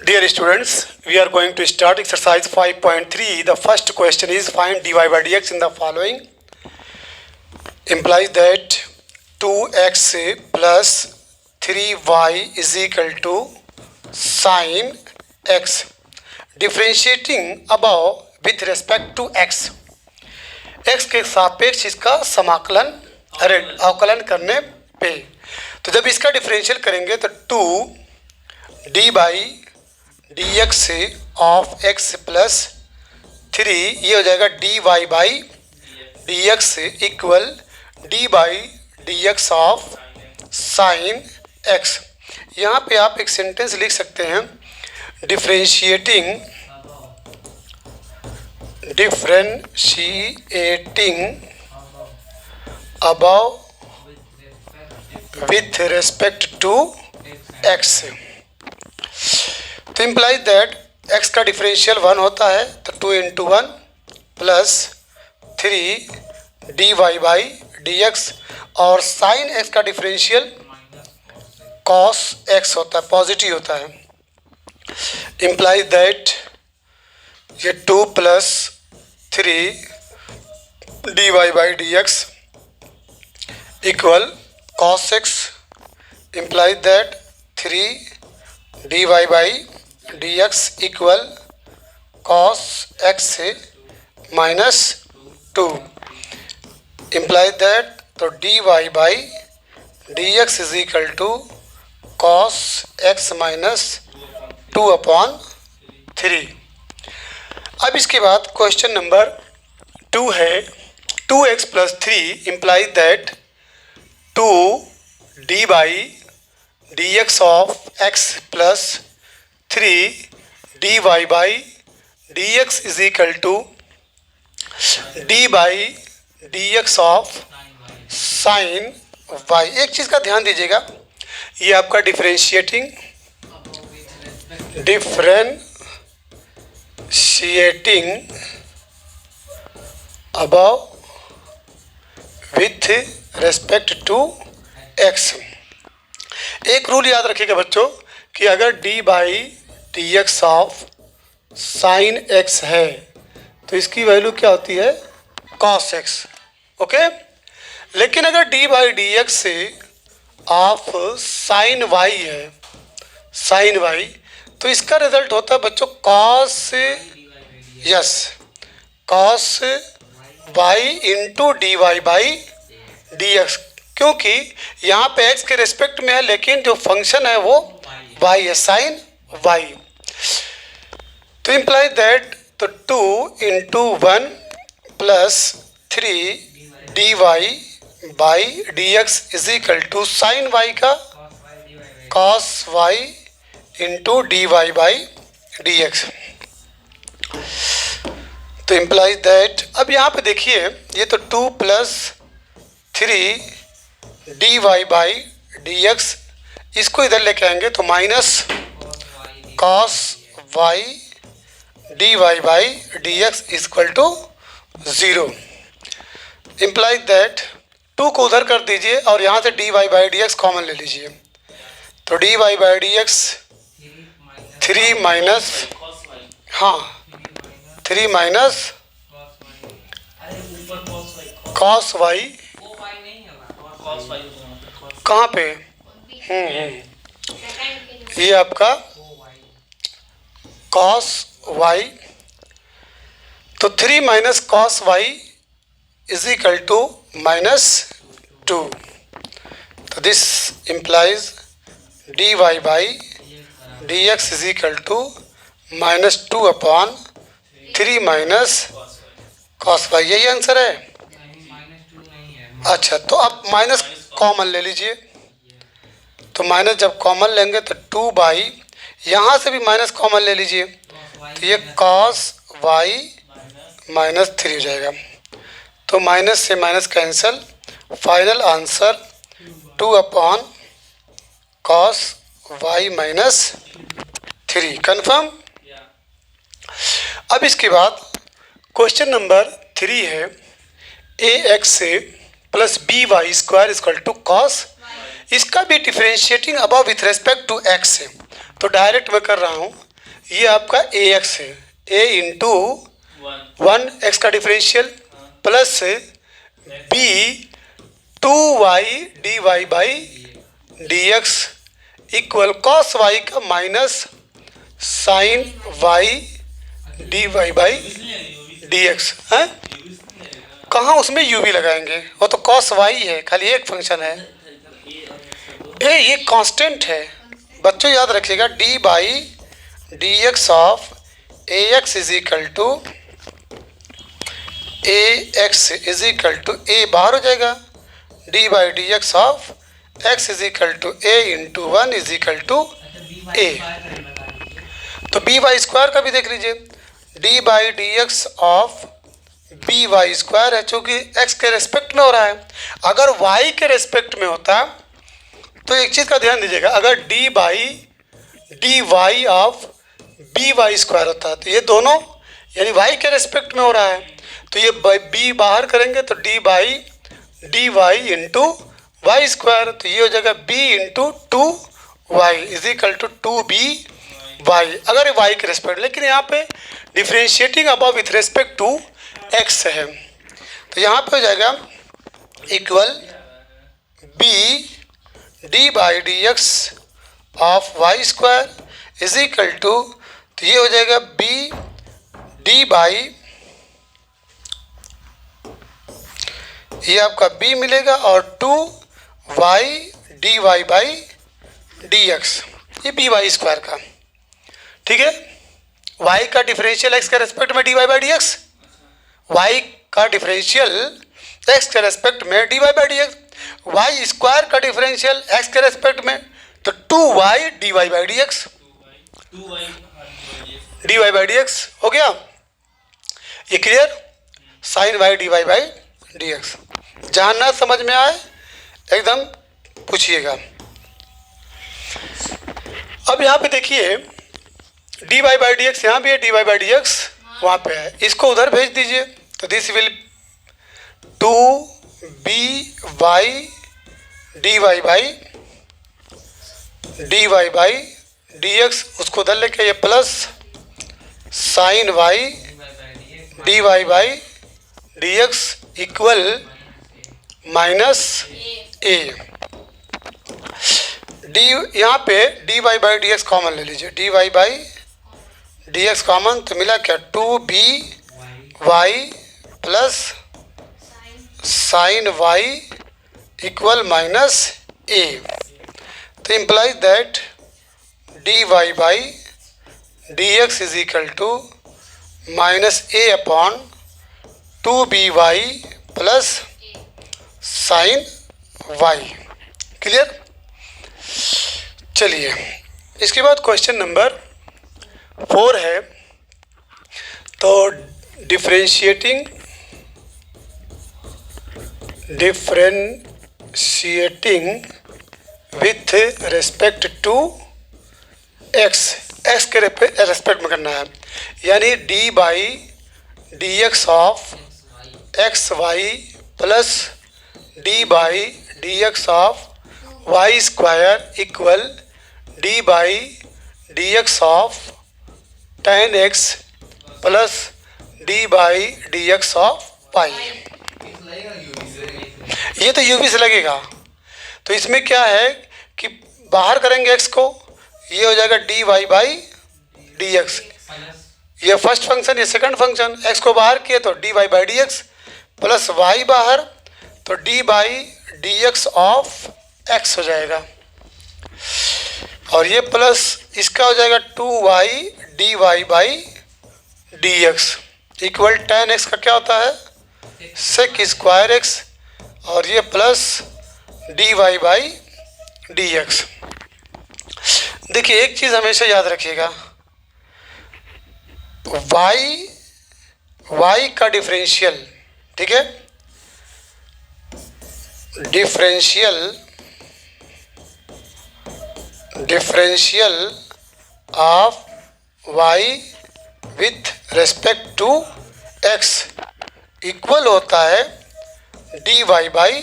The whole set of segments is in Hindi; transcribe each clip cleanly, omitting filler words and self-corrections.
Dear students, we are going to start exercise 5.3. The first question is find dy by dx in the following. Implies that 2x plus 3y is equal to sin x. Differentiating above with respect to x. x के सापेक्ष इसका समाकलन अवकलन करने पे, तो जब इसका डिफरेंशियल करेंगे तो 2 D by D x of x plus 3 ये हो जाएगा D Y by D x equal D by D x of sine X. यहाँ पे आप एक सेंटेंस लिख सकते हैं, differentiating above with respect to x, तो इम्प्लाइज दैट x का डिफरेंशियल 1 होता है तो 2 into 1 plus 3 D Y by D x, और साइन x का डिफरेंशियल कॉस x होता है, पॉजिटिव होता है। इम्प्लाइज दैट ये 2 plus 3 D Y by D x equal cos x, implies that 3 D Y by D x equal cos x minus 2, implies that तो D Y by D x is equal to cos x minus 2 upon 3। अब इसके बाद क्वेश्चन नंबर 2 है, 2x plus 3 implies that 2 D by D x of x plus 3 D Y by D x is equal to D by D x of sine Y. एक चीज़ का ध्यान दीजिएगा, ये आपका differentiating above with respect to X. एक रूल याद रखिएगा बच्चों कि अगर D by D x of sine X है तो इसकी वैल्यू क्या होती है, कॉस एक्स। ओके, लेकिन अगर D by D x of sine Y है, साइन वाई, तो इसका रिजल्ट होता है बच्चों cos, yes, cos Y into D Y by D X, क्योंकि यहाँ पे x के रेस्पेक्ट में है लेकिन जो फंक्शन है वो y है, साइन y। तो इम्प्लाइज दैट तो 2 into 1 plus 3 D Y by D x is equal to sine y का cos y into D Y by D x. तो इम्प्लाइज दैट, अब यहाँ पे देखिए ये तो 2 plus 3 D Y by D X, इसको इधर लेके आएंगे तो minus cos Y D Y by D x equal to 0। Implies that 2 को उधर कर दीजिए और यहाँ से D Y by D x common ले लीजिए, तो D Y by D X 3 minus, हाँ 3 माइनस कॉस वाई, कहाँ पे, ये आपका कॉस वाई, तो 3 minus cos Y is equal to minus 2, तो this implies D Y by D x is equal to minus 2 upon 3 minus cos Y, यही आंसर है। अच्छा, तो अब माइनस कॉमन ले लीजिए, तो माइनस जब कॉमन लेंगे तो 2 बाई, यहाँ से भी माइनस कॉमन ले लीजिए तो ये कॉस वाई माइनस 3 हो जाएगा, तो माइनस से minus cancel, final answer 2 upon cos y minus 3। Confirm. अब इसके बाद क्वेश्चन नंबर 3 है, a x plus b Y square equal to cos, इसका भी differentiating above with respect to x है, तो डायरेक्ट मैं कर रहा हूँ ये आपका ए एक्स है, ए इंटू 1 एक्स का differential plus b 2y dy by D x equal cos y का minus sine y D Y by D x है। कहाँ उसमें यू भी लगाएंगे, वो तो कॉस वाई है, खाली एक फंक्शन है। ये कांस्टेंट है बच्चों, याद रखिएगा। D by D x of a x is equal to a x is equal to a बाहर हो जाएगा, d by D x of x is equal to a into 1 is equal to a. तो बी वाई स्क्वायर का भी देख लीजिए, d by D x of B Y square है, चूँकि एक्स के रेस्पेक्ट में हो रहा है। अगर वाई के रेस्पेक्ट में होता तो एक चीज़ का ध्यान दीजिएगा, अगर D by D Y of B Y square होता है तो ये दोनों यानी वाई के रेस्पेक्ट में हो रहा है, तो ये बी बाहर करेंगे तो D by D Y into Y square, तो ये हो जाएगा B into 2y is equal to 2by अगर वाई के रेस्पेक्ट। लेकिन यहाँ पे differentiating above with respect to x है, तो यहाँ पे हो जाएगा equal B D by D x of Y square is equal to, तो ये हो जाएगा बी डी बाई, ये आपका b मिलेगा और 2y dy by D x, ये बी वाई स्क्वायर का। ठीक है, y का डिफरेंशियल x के रेस्पेक्ट में dy by D X, y का डिफरेंशियल x के रेस्पेक्ट में dy by D X, y स्क्वायर का डिफरेंशियल x के रेस्पेक्ट में तो 2y dy by D X, dy by D X हो गया। ये clear, sine y dy by D X. जहाँ ना समझ में आए एकदम पूछिएगा। अब यहाँ पे देखिए d Y by D x यहाँ भी है, d Y by D x वहाँ पे है, इसको उधर भेज दीजिए तो this will 2by dy by dy by D x, उसको उधर लेके ये plus sine y dy by D x equal minus a. D यहाँ पे d Y by D x common ले लीजिए, d Y by D x common, तो मिला क्या 2by plus sine y equal minus a. तो implies that d Y by D x is equal to minus a upon 2by plus sine y। Clear. चलिए इसके बाद क्वेश्चन नंबर 4 है, तो differentiating with respect to x, x के रेस्पेक्ट में करना है, यानी d by D x of x y plus d by D x of Y square equal D by D x of tan x plus d by D x of y. ये तो u भी से लगेगा, तो इसमें क्या है कि बाहर करेंगे x को, ये हो जाएगा D Y by D x, ये फर्स्ट फंक्शन, ये सेकंड फंक्शन, x को बाहर किए तो D Y by D x plus y बाहर तो D by D x of x हो जाएगा, और ये प्लस इसका हो जाएगा 2y d Y by D x equal tan x का क्या होता है सेक स्क्वायर एक्स, और ये plus d Y by D x. देखिए एक चीज़ हमेशा याद रखिएगा, y का डिफरेंशियल, ठीक है, differential of y with respect to x equal होता है d Y by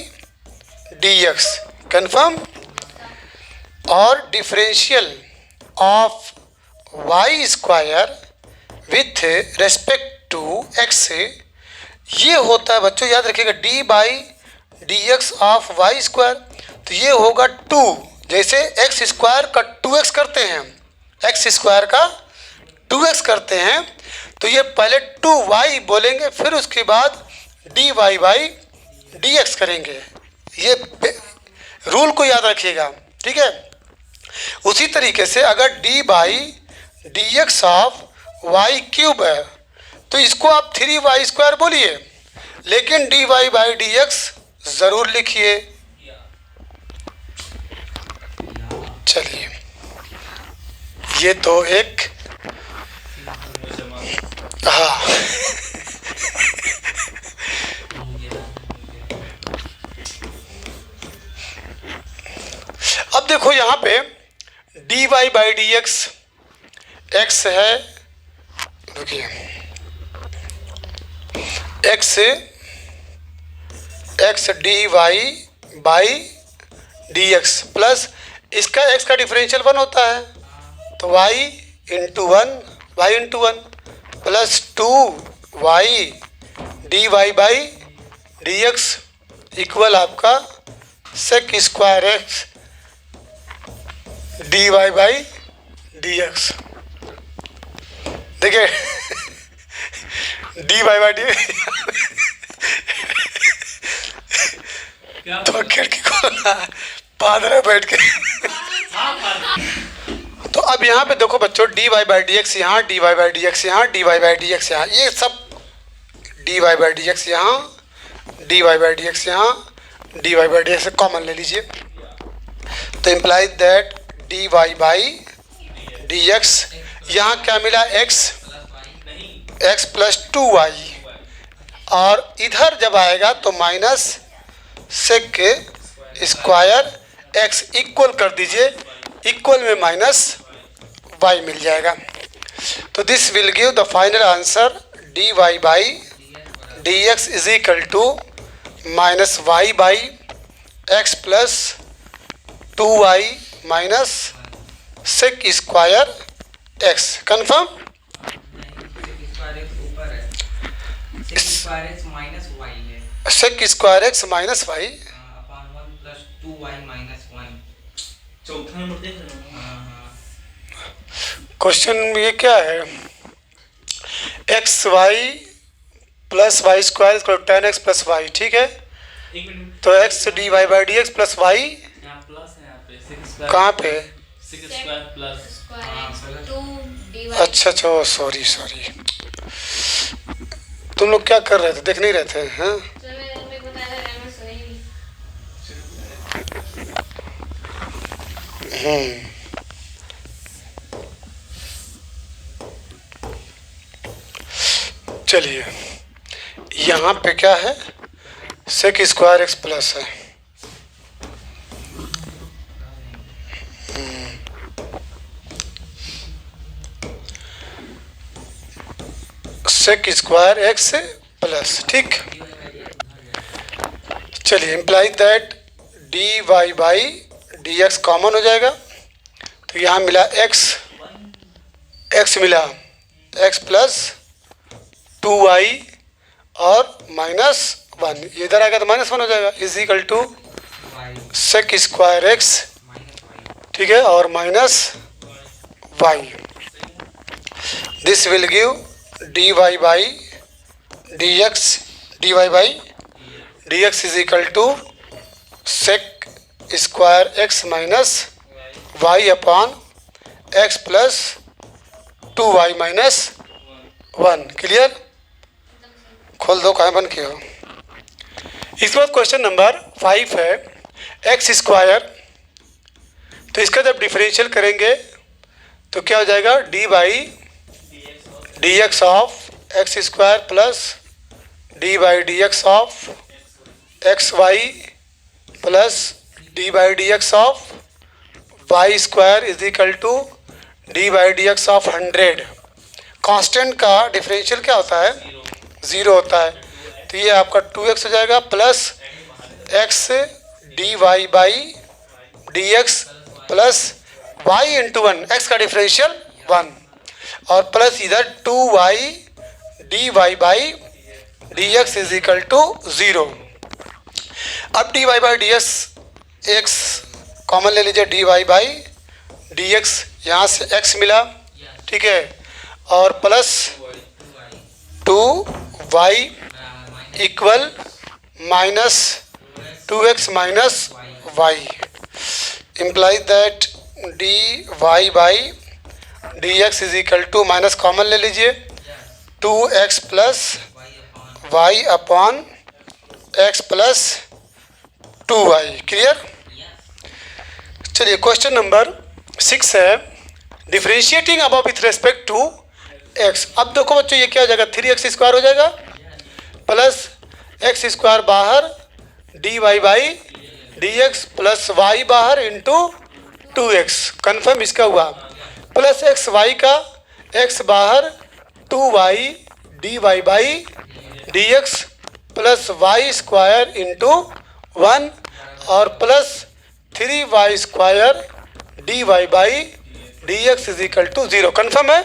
D x, confirm. और differential of Y square with respect to x, ये होता है बच्चों, याद रखिएगा, d by D x of Y square. तो ये होगा 2, जैसे एक्स स्क्वायर का 2x करते हैं, एक्स स्क्वायर का 2x करते हैं, तो ये पहले 2y बोलेंगे, फिर उसके बाद dy बाई डी एक्स करेंगे। ये रूल को याद रखिएगा, ठीक है। उसी तरीके से अगर D by D x of y cube है, तो इसको आप 3y स्क्वायर बोलिए, लेकिन dy बाई डी एक्स ज़रूर लिखिए। चलिए, ये तो एक, हाँ अब देखो यहाँ पे dy by D x x है, देखिए x x d Y by D x plus इसका x का डिफरेंशियल 1 होता है, तो y into 1 plus 2y d Y by D x equal आपका sec square x d Y by D x. देखिए डी वाई बाई डी तो खिड़की खोलना पादर बैठ के। तो अब यहाँ पे देखो बच्चों, d Y by D x यहाँ, d Y by D x यहाँ, d Y by D x यहाँ, ये सब d Y by D x यहाँ, d Y by D x यहाँ, d Y by D x common ले लीजिए। तो implies that d Y by D x, यहाँ क्या मिला, एक्स प्लस 2y, और इधर जब आएगा तो minus sec square x equal कर दीजिए, इक्वल में माइनस y मिल जाएगा। तो this will give the final answer d Y by D x is equal to minus y by x plus 2y minus sec square x. Confirm? Sec square x minus y question ये क्या है, x y plus y square equal to 10x plus y, ठीक है। तो x d Y by D x plus Y कहाँ पे, अच्छा अच्छा सॉरी तुम लोग क्या कर रहे थे, देख नहीं रहे थे? हाँ चलिए, यहाँ पे क्या है, सेक स्क्वायर एक्स प्लस है, सेक स्क्वायर एक्स प्लस, ठीक। चलिए, imply that d Y by D x common हो जाएगा, तो यहाँ मिला एक्स मिला एक्स प्लस 2y और माइनस 1, ये इधर आएगा तो -1 हो जाएगा, is equal to sec square x, ठीक है, और minus y। This will give d Y by D x is equal to sec square x minus y upon x plus 2y minus 1। Clear? खोल दो, कहाँ बंद किया हो। इसके बाद क्वेश्चन नंबर 5 है, एक्स स्क्वायर, तो इसका जब डिफरेंशियल करेंगे तो क्या हो जाएगा, d by D x of x square plus d by D x of x y plus d by D x of Y square is equal to D by D x of 100। Constant का डिफरेंशियल क्या होता है, 0 होता है, तो ये आपका 2x हो जाएगा plus x d Y by D x plus y into 1, x का डिफरेंशियल 1। और प्लस इधर 2y dy by dx is equal to 0। अब dy by dx x common ले लीजिए, dy बाई dx, यहाँ से x मिला, ठीक है, और plus 2y equal minus 2x minus y implies that dy by dx is equal to, minus common ले लीजिए, 2x plus y upon x plus 2y। Clear? चलिए क्वेश्चन नंबर 6 है, differentiating above with respect to x। अब देखो बच्चों ये क्या हो जाएगा, 3x स्क्वायर हो जाएगा प्लस x स्क्वायर बाहर dy by dx plus y बाहर इंटू 2x। कन्फर्म इसका हुआ, प्लस एक्स वाई का x बाहर 2y dy by dx plus y square into 1 और plus 3y square dy by dx is equal to 0। Confirm है?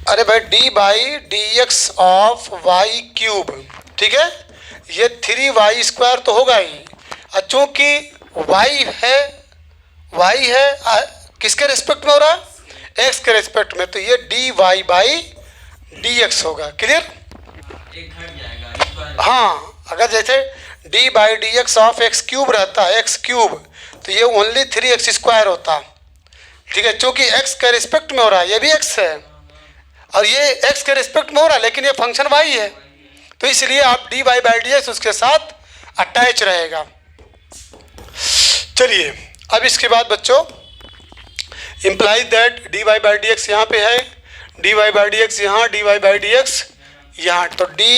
अरे भाई d by D x of y cube, ठीक है, ये 3y स्क्वायर तो होगा ही, चूँकि y है किसके रिस्पेक्ट में हो रहा है, x के रिस्पेक्ट में, तो ये dy बाई dx होगा। क्लियर? हाँ, अगर जैसे d by D x of x cube रहता है, एक्स क्यूब, तो ये ओनली 3x स्क्वायर होता, ठीक है, चूँकि x के रिस्पेक्ट में हो रहा है, ये भी x है और ये x के रिस्पेक्ट में हो रहा है, लेकिन ये फंक्शन y है, तो इसलिए आप dy बाई dx उसके साथ अटैच रहेगा। चलिए अब इसके बाद बच्चों implies that dy by dx यहाँ पे है, dy बाई dx यहाँ, dy बाई dx यहाँ, तो dy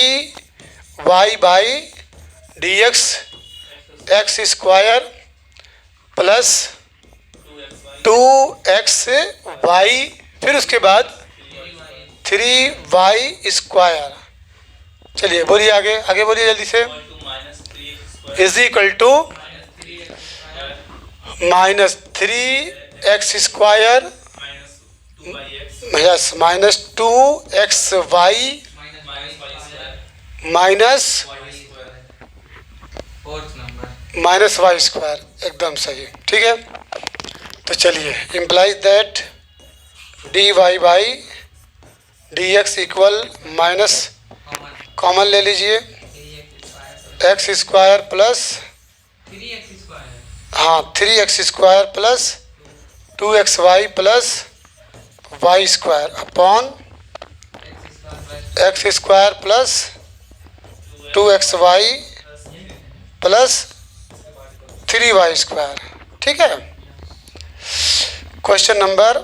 by dx x square plus 2xy, फिर उसके बाद 3y स्क्वायर। चलिए बोलिए आगे, आगे बोलिए जल्दी से, is equal to minus 3x square yes minus 2xy minus y square. एकदम सही, ठीक है। तो चलिए implies that dy by dx equal minus common ले लीजिए x square plus 3x square plus 2xy plus y square upon x square plus 2xy plus 3y square. ठीक है। Question number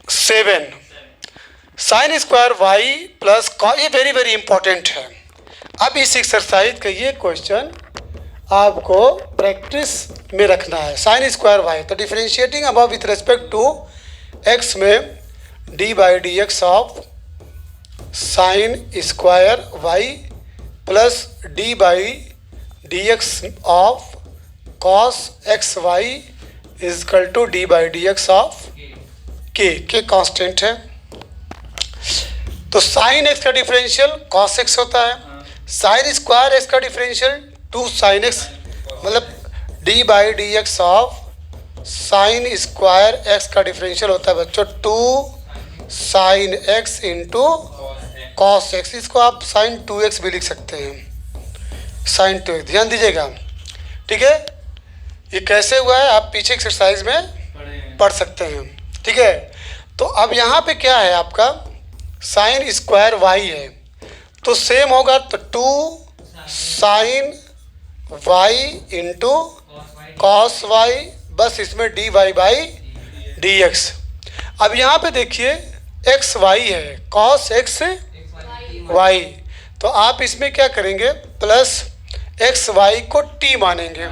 7, sine square y plus cos, ये वेरी वेरी इंपॉर्टेंट है। अब इस एक्सरसाइज का ये क्वेश्चन आपको प्रैक्टिस में रखना है। साइन स्क्वायर y, तो differentiating above with respect to x में d by D x of sine square y plus d by D x of cos x y is equal to D by D x of के कांस्टेंट है। तो साइन एक्स का डिफरेंशियल कॉस एक्स होता है, साइन स्क्वायर एक्स का डिफरेंशियल 2 साइन एक्स, मतलब d by D x of sine square x का डिफरेंशियल होता है बच्चों 2 sine x into cos x. इसको आप साइन 2x भी लिख सकते हैं, साइन 2x। ध्यान दीजिएगा, ठीक है। ये कैसे हुआ है आप पीछे एक्सरसाइज में पढ़ सकते हैं, ठीक है। तो अब यहाँ पे क्या है आपका साइन स्क्वायर वाई है, तो सेम होगा, तो 2 sine y into cos y, बस इसमें d Y by D x. अब यहाँ पे देखिए एक्स वाई है, कॉस एक्स वाई, तो आप इसमें क्या करेंगे प्लस एक्स वाई को टी मानेंगे,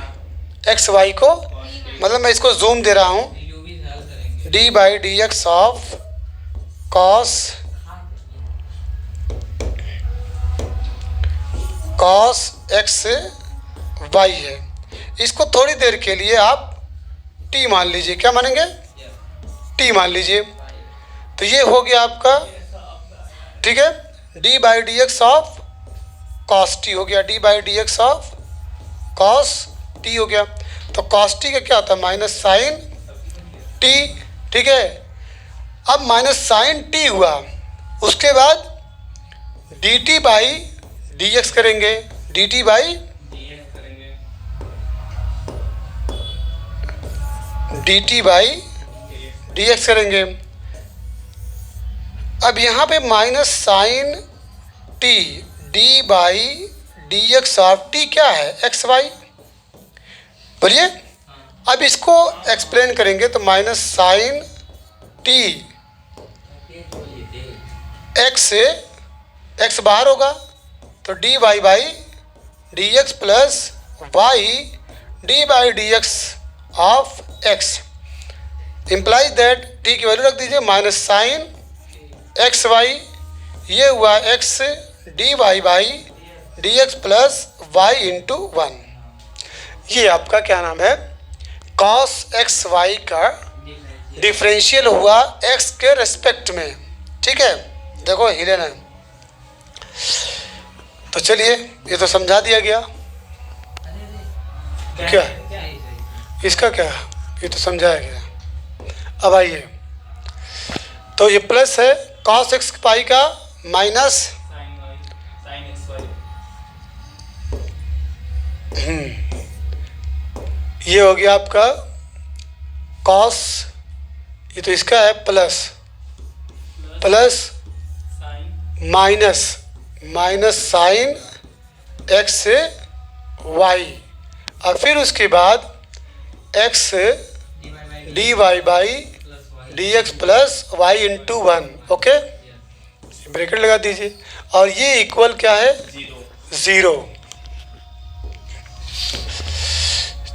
एक्स वाई को, मतलब मैं इसको जूम दे रहा हूँ, d by D x of cos x y है। इसको थोड़ी देर के लिए आप टी मान लीजिए, क्या मानेंगे, टी मान लीजिए। तो ये हो गया आपका, ठीक है, d by D x of cos T हो गया, D by D x of cos T हो गया। तो कॉस टी का क्या होता है, माइनस साइन टी, ठीक है। अब माइनस साइन टी हुआ, उसके बाद d t by D x करेंगे, d t by d t by D x करेंगे। अब यहाँ पे minus sine t d by D x of t क्या है, एक्स वाई, बोलिए। अब इसको एक्सप्लेन करेंगे तो माइनस साइन टी एक्स से एक्स बाहर होगा, तो D Y by D x plus y d by D x of x implies that t की वैल्यू रख दीजिए माइनस साइन एक्स वाई, ये हुआ x d Y by D x plus y into one. ये आपका क्या नाम है, कॉस एक्स वाई का डिफरेंशियल हुआ एक्स के रेस्पेक्ट में, ठीक है। देखो हिले ना, तो चलिए ये तो समझा दिया गया। क्या इसका क्या, ये तो समझाया गया। अब आइए, तो ये प्लस है कॉस एक्स पाई का माइनस ये हो गया आपका कॉस, ये तो इसका है plus minus minus sine x से वाई, और फिर उसके बाद x d Y by D x plus y into one, okay, bracket लगा दीजिए। और ये इक्वल क्या है, ज़ीरो।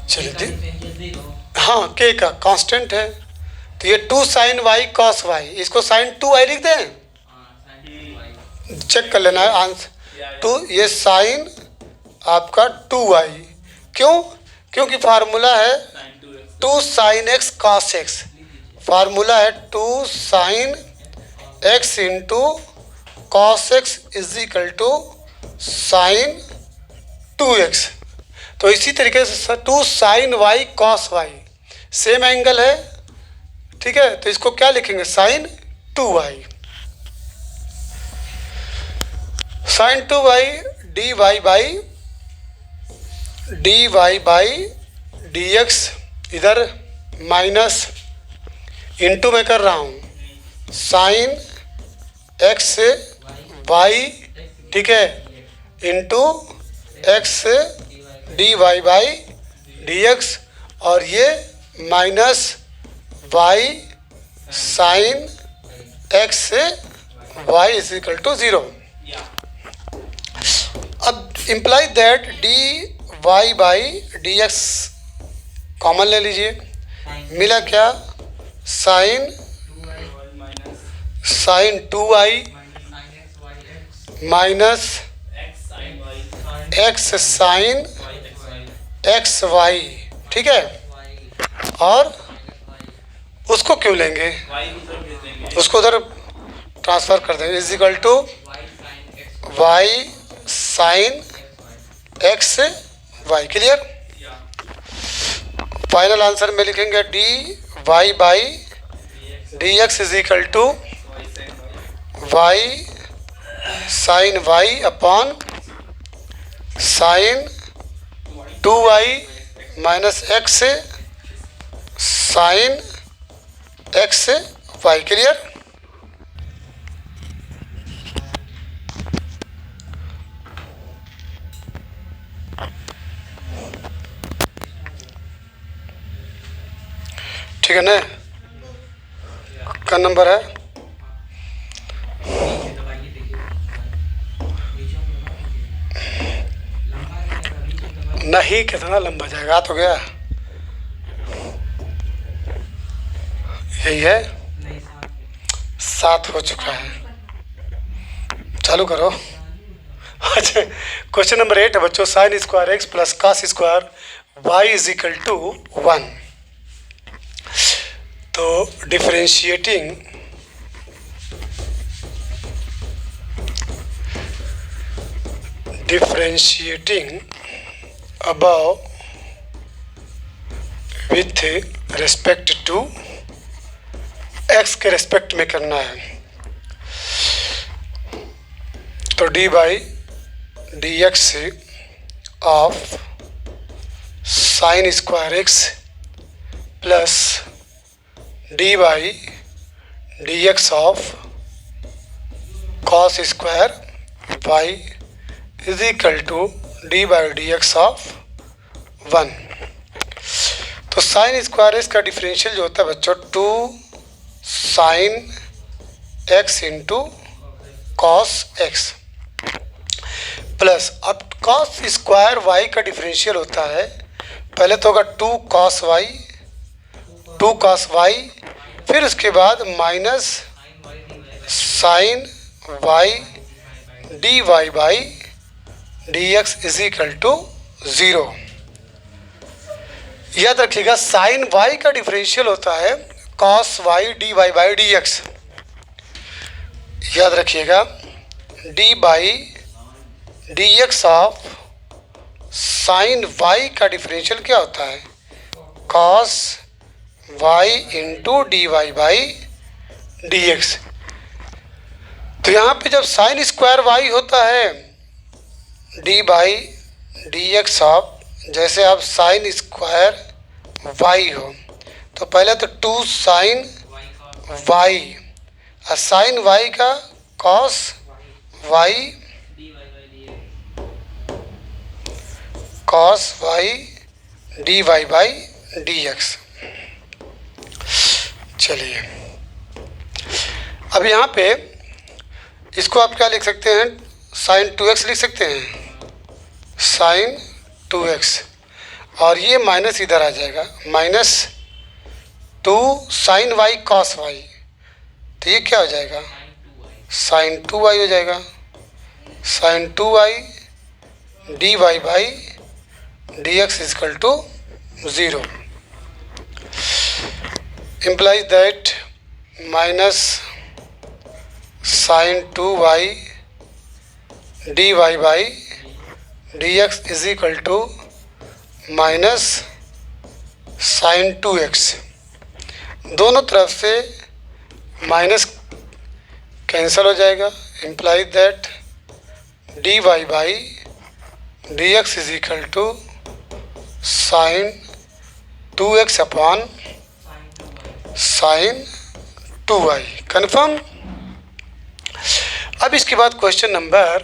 चलिए, हाँ के का कांस्टेंट है, तो ये two sine y cos y, इसको साइन टू वाई लिख दें, चेक कर लेना है आंसर टू, ये साइन आपका टू वाई, क्यों, क्योंकि फार्मूला है two sine x cos x, formula है two sine x into cos x is equal to sine two x. तो इसी तरीके से two sine y cos y same angle है, ठीक है, तो इसको क्या लिखेंगे, sine two y, sign two y D Y by D x, इधर माइनस इंटू में कर रहा हूँ साइन एक्स से वाई, ठीक है, इंटू एक्स से D Y by D x, और ये माइनस वाई साइन एक्स से y is equal to zero. अब imply that d Y by D x common ले लीजिए, मिला क्या, sine two y minus x sine x y, ठीक है, और उसको क्यों लेंगे, उसको उधर ट्रांसफ़र कर देंगे, is equal to y sine x y, clear. Final answer में लिखेंगे d Y by D x is equal to y sine y upon sine two y minus x sine x y, clear. ठीक है ना, का नंबर है, नहीं कितना लंबा जाएगा, तो गया यही है, 7 हो चुका है, चालू करो। अच्छा, क्वेश्चन नंबर 8 है बच्चों, sine square x plus cos square y is equal to 1। तो differentiating above with respect to x के रेस्पेक्ट में करना है। तो D by D x of sine square x plus d by D x of cos square y is equal to D by D x of 1। तो साइन स्क्वायर एक्स का डिफरेंशियल जो होता है बच्चों 2 sine x into cos x plus अब कॉस स्क्वायर वाई का डिफरेंशियल होता है, पहले तो होगा 2 cos वाई फिर उसके बाद minus sine y D Y by D x is equal to 0। याद रखिएगा साइन वाई का डिफरेंशियल होता है cos Y D Y by D x. याद रखिएगा d by D x of sine y का डिफरेंशियल क्या होता है cos Y into D Y by D x. तो यहाँ पे जब साइन स्क्वायर वाई होता है d by D x of, जैसे आप साइन स्क्वायर वाई हो तो पहले तो 2 साइन वाई और साइन वाई का cos Y D Y by D x. चलिए अब यहाँ पे इसको आप क्या लिख सकते हैं साइन 2x लिख सकते हैं साइन 2x और ये माइनस इधर आ जाएगा minus 2 sine y cos Y, तो ये क्या हो जाएगा साइन 2y हो जाएगा sine 2y d Y by D x is equal to 0 implies that minus sin 2y dy by dx is equal to minus sin 2x। दोनों तरफ से माइनस कैंसिल हो जाएगा, implies that dy by dx is equal to sin 2x upon sine 2y। Confirm. अब इसके बाद क्वेश्चन नंबर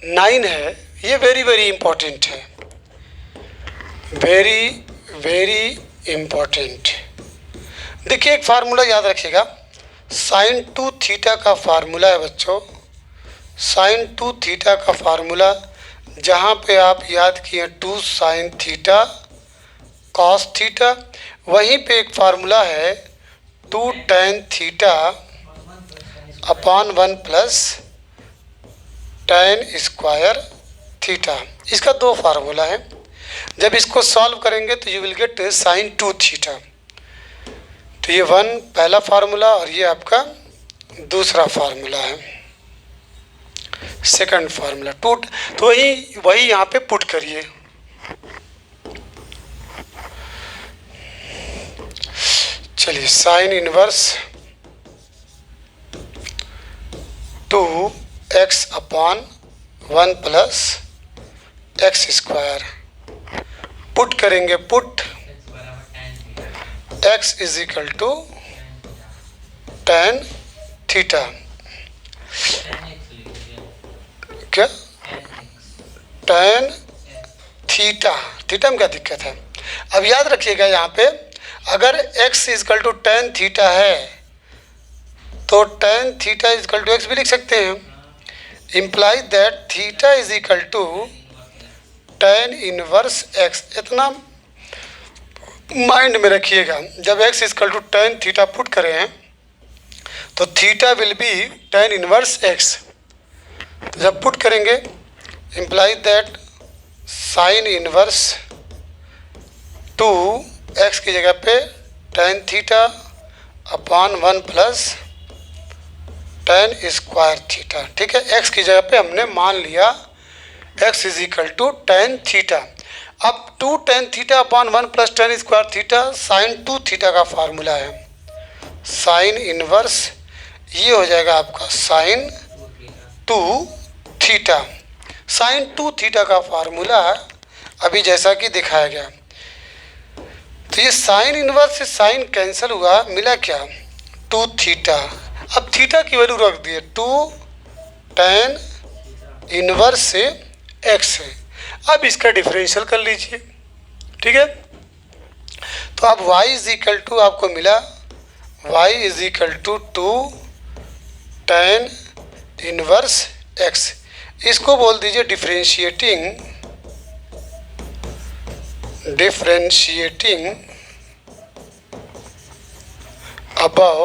9 है, ये वेरी वेरी इम्पोर्टेंट है, वेरी इम्पोर्टेंट। देखिए एक फार्मूला याद रखिएगा साइन 2 थीटा का फार्मूला है बच्चों, साइन 2 थीटा का फार्मूला जहाँ पे आप याद किए 2 साइन थीटा कॉस थीटा, वहीं पे एक फार्मूला है 2 tan theta upon 1 plus tan square theta. इसका 2 फार्मूला है, जब इसको सॉल्व करेंगे तो you will get sign 2 theta. तो ये 1 पहला फार्मूला और ये आपका दूसरा फार्मूला है, सेकंड फार्मूला। तो वही यहाँ पे पुट करिए। चलिए sine inverse 2x upon 1 plus x square put करेंगे, put x is equal to tan theta. क्या tan थीटा, थीटा में क्या दिक्कत है। अब याद रखिएगा यहाँ पे अगर x is equal to tan theta है तो tan theta is equal to x भी लिख सकते हैं, imply that theta is equal to tan inverse x। इतना माइंड में रखिएगा, जब x is equal to tan theta put करें हैं तो theta will be tan inverse x। तो जब पुट करेंगे imply that sine inverse 2x की जगह पे tan theta upon 1 plus tan square theta. ठीक है, x की जगह पे हमने मान लिया x is equal to tan theta. अब 2 tan theta upon 1 plus tan square theta sine 2 theta का फार्मूला है। साइन इनवर्स ये हो जाएगा आपका साइन 2 थीटा। साइन 2 थीटा का फार्मूला अभी जैसा कि दिखाया गया। तो ये साइन इनवर्स से साइन कैंसिल हुआ, मिला क्या 2 थीटा। अब थीटा की वैल्यू रख दिए 2 tan इनवर्स से x है। अब इसका डिफरेंशियल कर लीजिए। ठीक है, तो अब y इज इक्वल टू आपको मिला y is equal to 2 tan inverse x। इसको बोल दीजिए differentiating above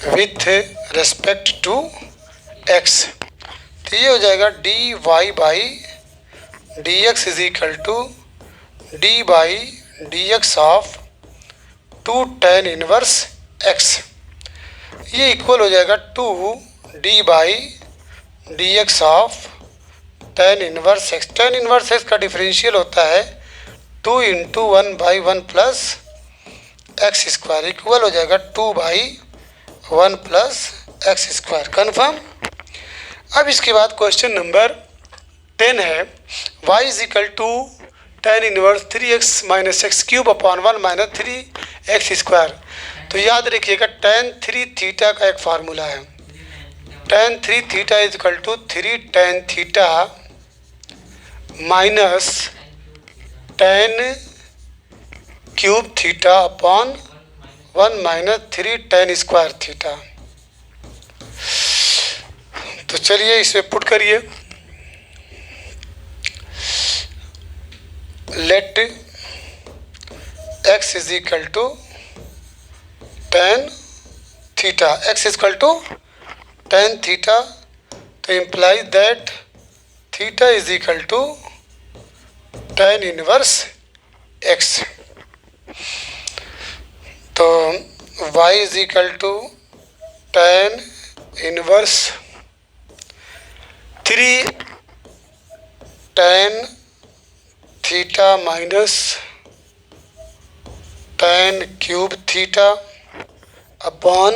with respect to x। तो ये हो जाएगा dy by D x is equal to D by D x of 2 tan inverse x। ये इक्वल हो जाएगा 2 D by D x of tan inverse x। tan inverse x का डिफरेंशियल होता है 2 into 1 by 1 plus x square, equal हो जाएगा 2 by 1 plus x square. Confirm. अब इसके बाद क्वेश्चन नंबर 10 है y is equal to tan inverse 3x minus x cube upon 1 minus 3x square. तो याद रखिएगा tan 3 थीटा का एक फार्मूला है। tan 3 theta is equal to 3 tan theta minus tan cube theta upon 1 minus 3 tan square theta. तो चलिए इसे पुट करिए। Let x is equal to tan theta, x is equal to tan theta. तो implies that theta is equal to tan inverse x। तो y is equal to tan inverse 3 tan theta minus tan cube theta upon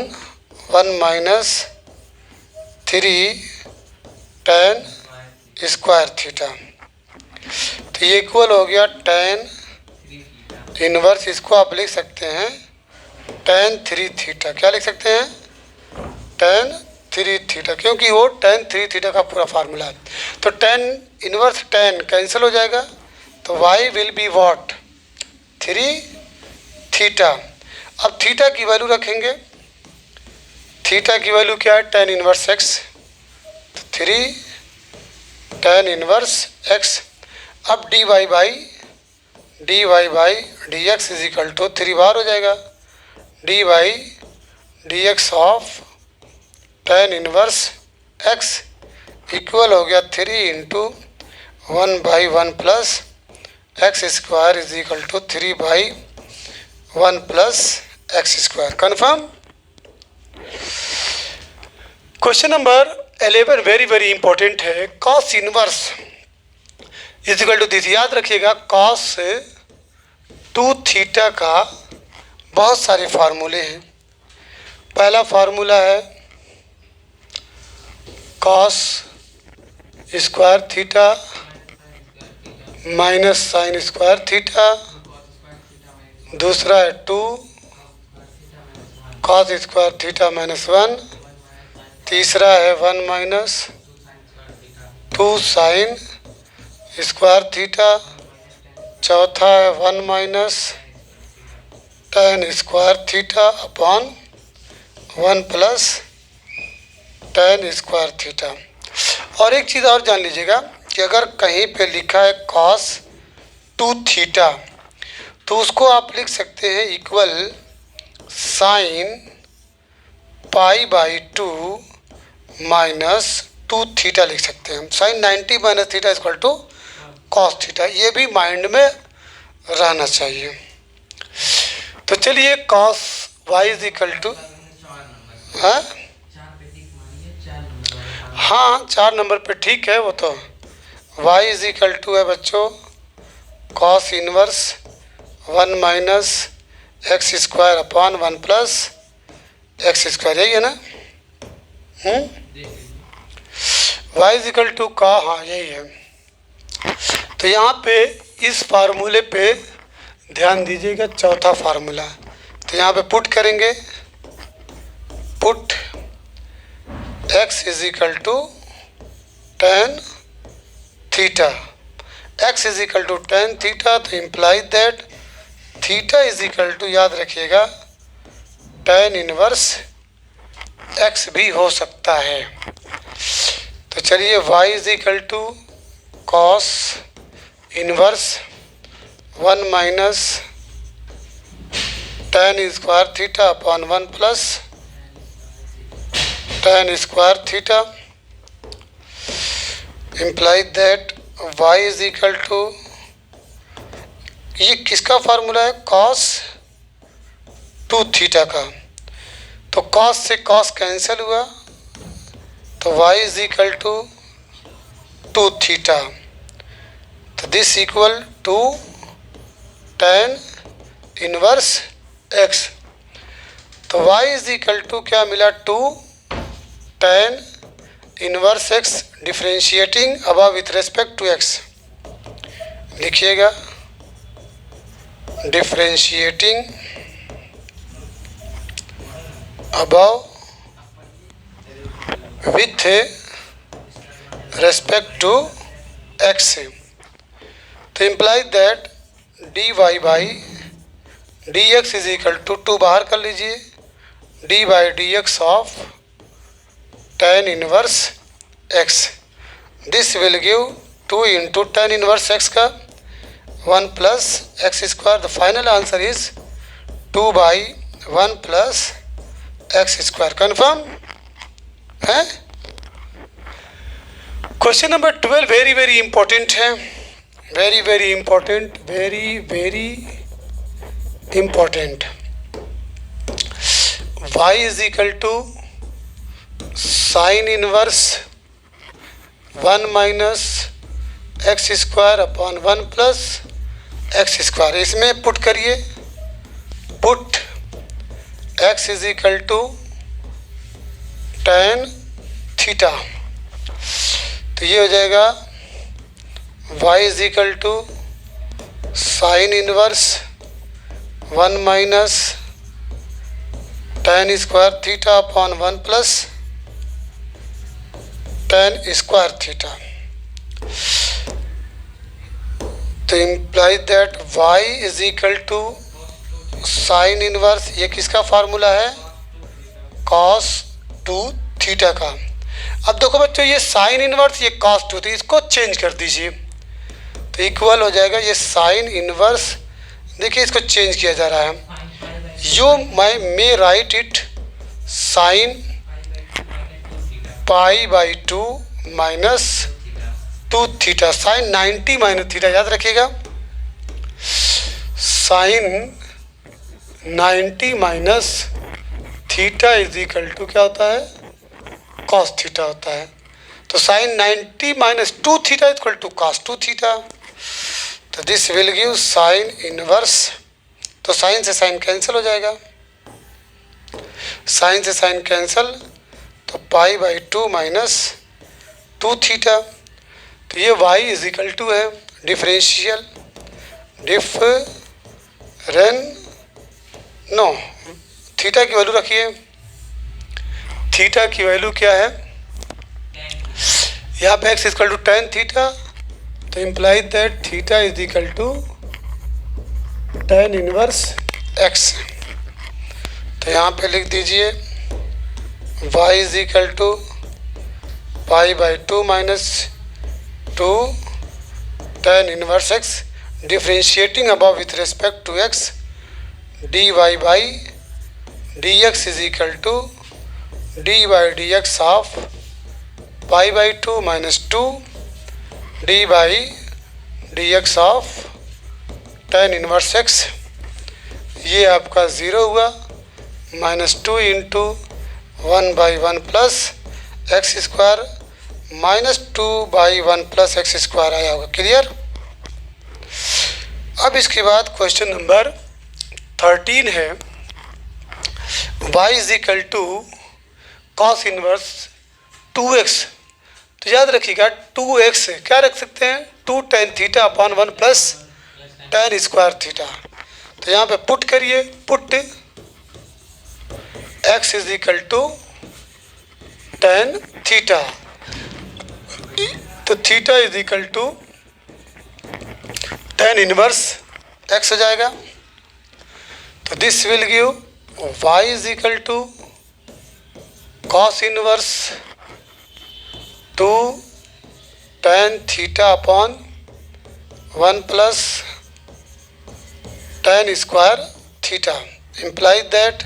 1 minus 3 tan square theta. तो ये इक्वल हो गया tan इनवर्स, इसको आप लिख सकते हैं tan 3 थीटा। क्या लिख सकते हैं tan 3 थीटा, क्योंकि वो tan 3 थीटा का पूरा फार्मूला है। तो tan इनवर्स tan कैंसिल हो जाएगा, तो y will be what 3 theta. अब थीटा की वैल्यू रखेंगे, थीटा की वैल्यू क्या है tan इनवर्स x, तो 3 tan इनवर्स x। अब dy by D x is equal to 3 बार हो जाएगा d by D x of tan inverse x equal हो गया 3 into 1 by 1 plus x square is equal to 3 by 1 plus x square. Confirm. Question number 11 very very important है। Cos inverse is equal to this. याद रखिएगा कॉस 2 थीटा का बहुत सारे फार्मूले हैं। पहला फार्मूला है cos square theta minus sine square theta. दूसरा है 2 कॉस स्क्वायर थीटा माइनस 1। तीसरा है 1 माइनस 2 साइन स्क्वायर थीटा। चौथा है 1 minus tan square theta upon 1 plus tan square theta. और एक चीज़ और जान लीजिएगा कि अगर कहीं पे लिखा है cos 2 थीटा तो उसको आप लिख सकते हैं equal sine pi by 2 minus 2 theta लिख सकते हैं। Sine 90 minus theta equal to cos theta. ये भी माइंड में रहना चाहिए। तो चलिए cos y is equal to, हाँ हाँ 4 नंबर पे ठीक है वो तो। y इज इक्वल टू है बच्चों cos inverse 1 minus x square upon 1 plus x square, यही है ना? y इज इक्वल टू का, हाँ यही है। तो यहाँ पे इस फार्मूले पे ध्यान दीजिएगा, चौथा फार्मूला। तो यहाँ पे पुट करेंगे, put x is equal to tan theta, x is equal to tan theta, तो imply that theta is equal to, याद रखिएगा, tan इनवर्स x भी हो सकता है। तो चलिए y is equal to cos inverse 1 minus tan square theta upon 1 plus tan square theta, imply that y is equal to, ये किसका फार्मूला है? cos 2 थीटा का। तो cos से cos कैंसिल हुआ, तो y is equal to 2 theta. तो this equal to tan inverse x। तो y इज इक्वल टू क्या मिला? 2 tan inverse x differentiating above with respect to x। लिखिएगा differentiating above with respect to x। तो imply that dy by dx is equal to 2 बाहर कर लीजिए, dy by dx of tan inverse x। This will give 2 into tan inverse x का 1 plus x square. The final answer is 2 by 1 plus x square. Confirm है? Question number 12 very very important है, very very important, very very important. y is equal to sine inverse 1 minus x square upon 1 plus x square. इसमें पुट करिए, put x is equal to tan theta. तो ये हो जाएगा y is equal to sine inverse 1 minus tan square theta upon 1 plus tan square theta. तो imply that y is equal to sine inverse, ये किसका फार्मूला है? cos 2 थीटा का। अब देखो बच्चों, ये साइन इनवर्स, ये cos 2, तो इसको चेंज कर दीजिए, तो इक्वल हो जाएगा ये साइन इनवर्स। देखिए इसको चेंज किया जा रहा है, you may write it sine pi by 2 minus 2 theta, sine 90 minus theta, याद रखिएगा, sine 90 minus theta is equal to क्या होता है? कॉस थीटा होता है। तो sine 90 minus 2 theta is equal to cos 2 theta. तो this will give sine inverse, तो साइन से साइन कैंसिल हो जाएगा, साइन से साइन कैंसिल, तो पाई बाई 2 माइनस 2 थीटा। तो ये y इज इक्वल टू है डिफरेंशियल नो, थीटा की वैल्यू रखिए, थीटा की वैल्यू क्या है? यहाँ पे x equal to tan theta, तो imply that theta is equal to tan inverse x। तो यहाँ पे लिख दीजिए y is equal to pi by 2 minus 2 tan inverse x differentiating above with respect to x, dy by dx is equal to dy by dx of pi by 2 minus 2 D by dx of tan inverse x। ये आपका 0 हुआ, -2 into 1/1 plus x square -2/1 plus x square आया होगा। क्लियर। अब इसके बाद क्वेश्चन नंबर 13 है, y is equal to cos inverse 2x। तो याद रखिएगा 2x क्या रख सकते हैं, 2 tan theta upon 1 plus tan square theta. तो यहाँ पे पुट करिए, put x is equal to tan theta, तो theta is equal to tan inverse x हो जाएगा। तो this will give y is equal to cos inverse 2 tan theta upon 1 plus tan square theta. Implies that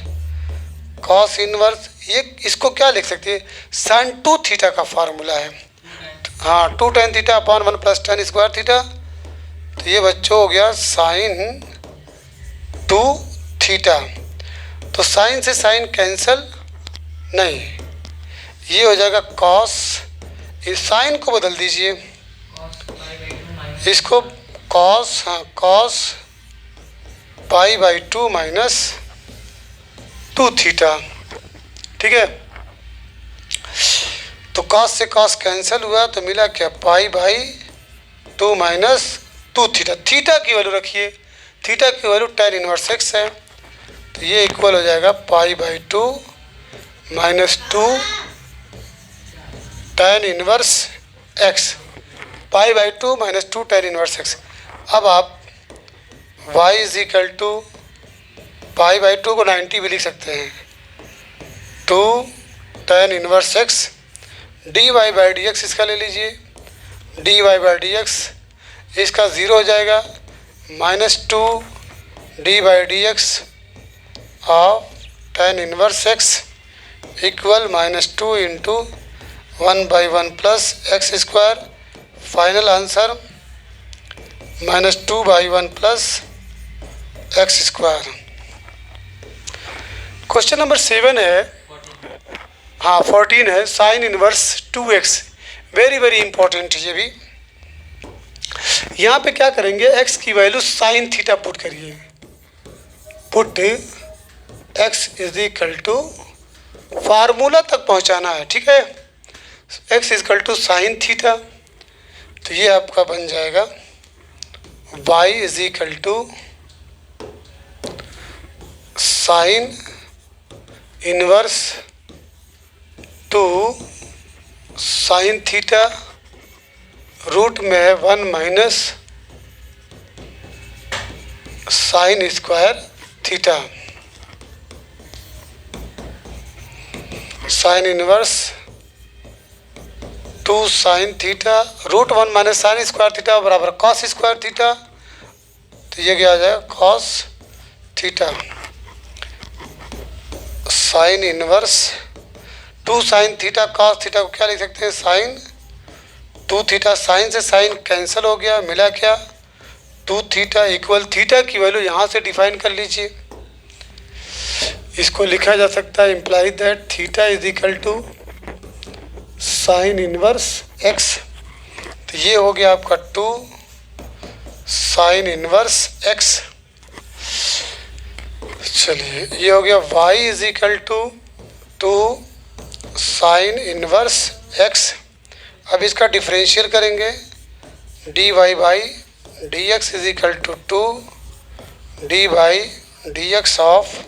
cos inverse, ये इसको क्या लिख सकते हैं, sin 2 थीटा का फार्मूला है। हाँ, 2 tan theta upon 1 plus tan square theta. तो ये बच्चों हो गया sin 2 थीटा। तो साइन से साइन कैंसल नहीं, ये हो जाएगा कॉस, इस साइन को बदल दीजिए, इसको कॉस, हाँ कॉस π/2 माइनस 2 थीटा। ठीक है, तो कॉस से कॉस कैंसिल हुआ तो मिला क्या, π/2 माइनस 2 थीटा। थीटा की वैल्यू रखिए, थीटा की वैल्यू tan इनवर्स x है, तो ये इक्वल हो जाएगा π/2 minus 2 tan inverse x, π/2 minus 2 tan inverse x। अब आप y इज इक्वल टू π/2 को 90 भी लिख सकते हैं, 2 tan इनवर्स x dy/dx इसका ले लीजिए, dy/dx इसका 0 हो जाएगा, -2 dy/dx of tan inverse x equal -2 into 1/1 plus x square. Final answer -2/1 plus x square. Question number 7 है, हाँ 14 है, sine inverse 2x। Very very important है ये भी। यहाँ पे क्या करेंगे, x की वैल्यू साइन थीटा पुट करिए, put x is equal to, formula तक पहुँचाना है। ठीक है, x इज इक्वल टू साइन थीटा, तो ये आपका बन जाएगा y is equal to sine inverse 2 sine theta, root में है 1 minus sine square theta. Sine inverse 2 sine theta root 1 minus sine square theta बराबर कॉस स्क्वायर थीटा। तो ये क्या आ जाएगा, cos theta. Sine inverse 2 sine theta cos theta को क्या लिख सकते हैं, साइन 2 थीटा। साइन से साइन कैंसिल हो गया, मिला क्या 2 थीटा इक्वल, थीटा की वैल्यू यहाँ से डिफाइन कर लीजिए, इसको लिखा जा सकता है, imply that theta is equal to sine inverse x. तो ये हो गया आपका 2 साइन इनवर्स एक्स। चलिए ये हो गया y is equal to 2 sine inverse x. अब इसका डिफरेंशियल करेंगे, dy by D x is equal to 2 D by D x of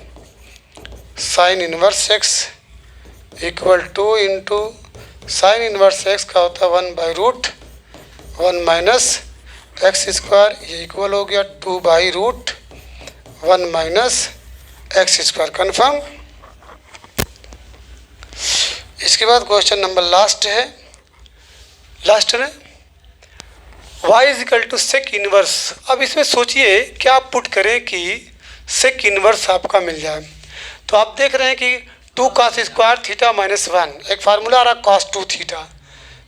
sine inverse x equal 2 into sine inverse x का होता है 1/√1 माइनस एक्स स्क्वायर, ये इक्वल हो गया 2/√1 माइनस एक्स स्क्वायर। कन्फर्म। इसके बाद क्वेश्चन नंबर लास्ट है, लास्ट में y is equal to sec inverse. अब इसमें सोचिए क्या आप पुट करें कि सेक इनवर्स आपका मिल जाए। तो आप देख रहे हैं कि 2 cos स्क्वायर थीटा माइनस 1, एक फार्मूला आ रहा cos 2 थीटा,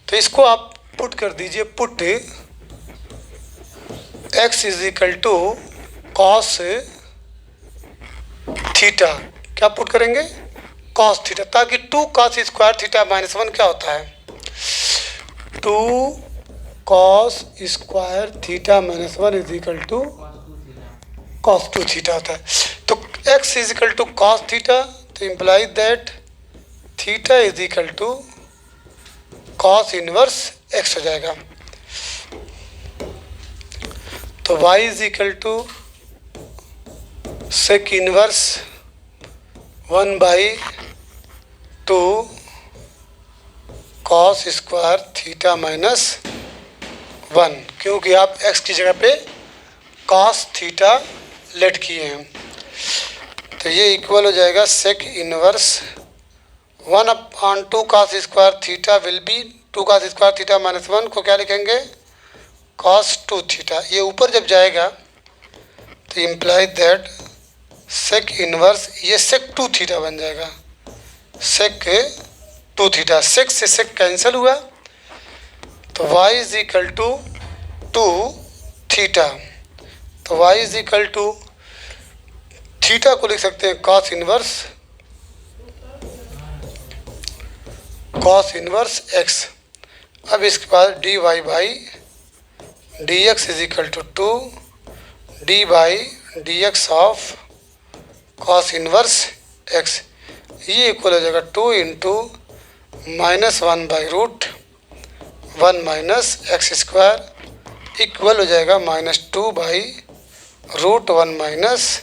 तो इसको आप पुट कर दीजिए, put x is equal to cos theta, क्या पुट करेंगे, कॉस थीटा, ताकि 2 cos स्क्वायर थीटा माइनस 1 क्या होता है, 2 cos square theta minus 1 is equal to cos 2 theta होता है। तो x is equal to cos theta, तो implies that theta is equal to cos inverse x हो जाएगा। तो y is equal to sec inverse 1/2 cos square theta minus 1, क्योंकि आप x की जगह पे cos थीटा लेट किए हैं। तो ये इक्वल हो जाएगा sec inverse 1/2 cos square theta will be 2 cos square theta minus 1 को क्या लिखेंगे, cos 2 थीटा। ये ऊपर जब जाएगा तो इम्प्लाई दैट सेक इनवर्स, ये सेक 2 थीटा बन जाएगा, सेक 2 थीटा, सेक से सेक कैंसिल हुआ, तो y is equal to 2 theta. तो y is equal to theta को लिख सकते हैं cos इनवर्स x। अब इसके बाद dy by dx is equal to 2 d by dx of cos inverse x, ये इक्वल हो जाएगा 2 into -1/√1 minus x square equal हो जाएगा -2/√1 minus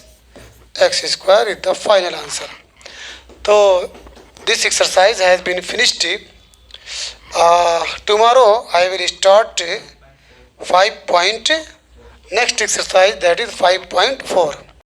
x square is the final answer. तो this exercise has been finished. Tomorrow I will start 5 point next exercise, that is 5.4.